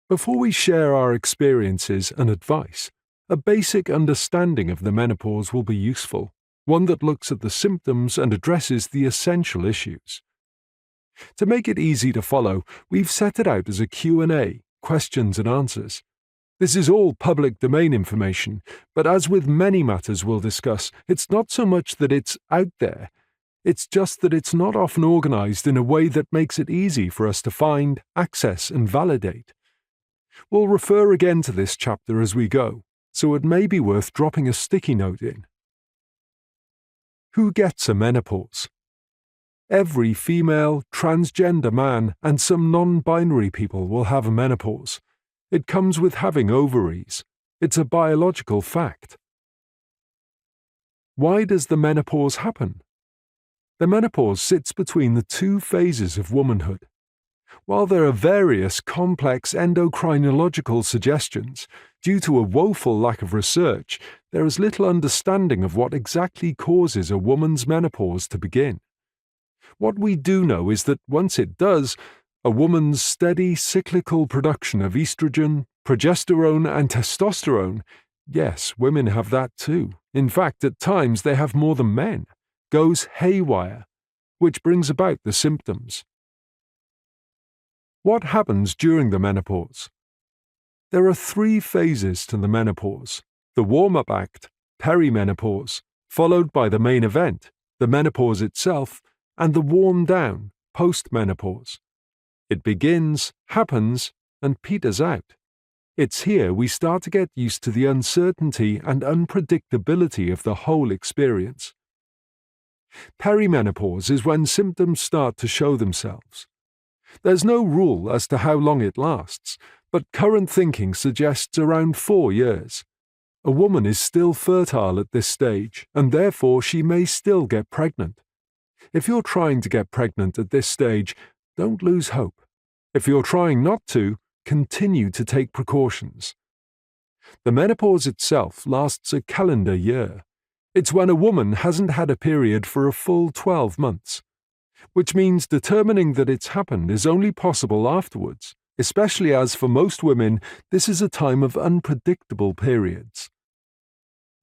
Before we share our experiences and advice, a basic understanding of the menopause will be useful, one that looks at the symptoms and addresses the essential issues. To make it easy to follow, we've set it out as a Q&A, questions and answers. This is all public domain information, but as with many matters we'll discuss, it's not so much that it's out there, it's just that it's not often organized in a way that makes it easy for us to find, access and validate. We'll refer again to this chapter as we go, so it may be worth dropping a sticky note in. Who gets a menopause? Every female, transgender man, and some non-binary people will have a menopause. It comes with having ovaries. It's a biological fact. Why does the menopause happen? The menopause sits between the two phases of womanhood. While there are various complex endocrinological suggestions, due to a woeful lack of research, there is little understanding of what exactly causes a woman's menopause to begin. What we do know is that once it does, a woman's steady cyclical production of estrogen, progesterone and testosterone, yes, women have that too, in fact at times they have more than men, goes haywire, which brings about the symptoms. What happens during the menopause? There are 3 phases to the menopause: the warm-up act, perimenopause, followed by the main event, the menopause itself, and the warm-down, post-menopause. It begins, happens, and peters out. It's here we start to get used to the uncertainty and unpredictability of the whole experience. Perimenopause is when symptoms start to show themselves. There's no rule as to how long it lasts, but current thinking suggests around 4 years. A woman is still fertile at this stage, and therefore she may still get pregnant. If you're trying to get pregnant at this stage, don't lose hope. If you're trying not to, continue to take precautions. The menopause itself lasts a calendar year. It's when a woman hasn't had a period for a full 12 months. Which means determining that it's happened is only possible afterwards, especially as for most women this is a time of unpredictable periods.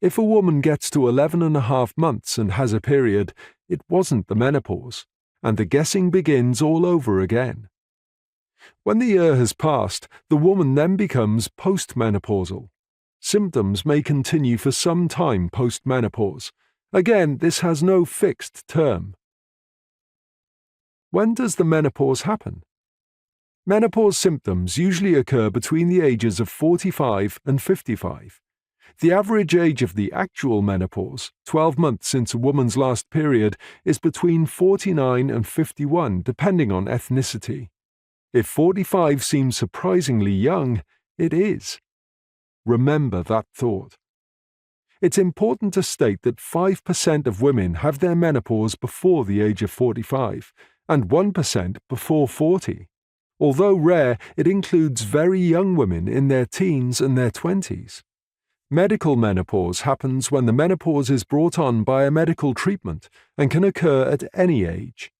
If a woman gets to 11.5 months and has a period, it wasn't the menopause, and the guessing begins all over again. When the year has passed, the woman then becomes postmenopausal. Symptoms may continue for some time post-menopause. Again, this has no fixed term. When does the menopause happen? Menopause symptoms usually occur between the ages of 45 and 55. The average age of the actual menopause, 12 months since a woman's last period, is between 49 and 51, depending on ethnicity. If 45 seems surprisingly young, it is. Remember that thought. It's important to state that 5% of women have their menopause before the age of 45, and 1% before 40. Although rare, it includes very young women in their teens and their 20s. Medical menopause happens when the menopause is brought on by a medical treatment and can occur at any age.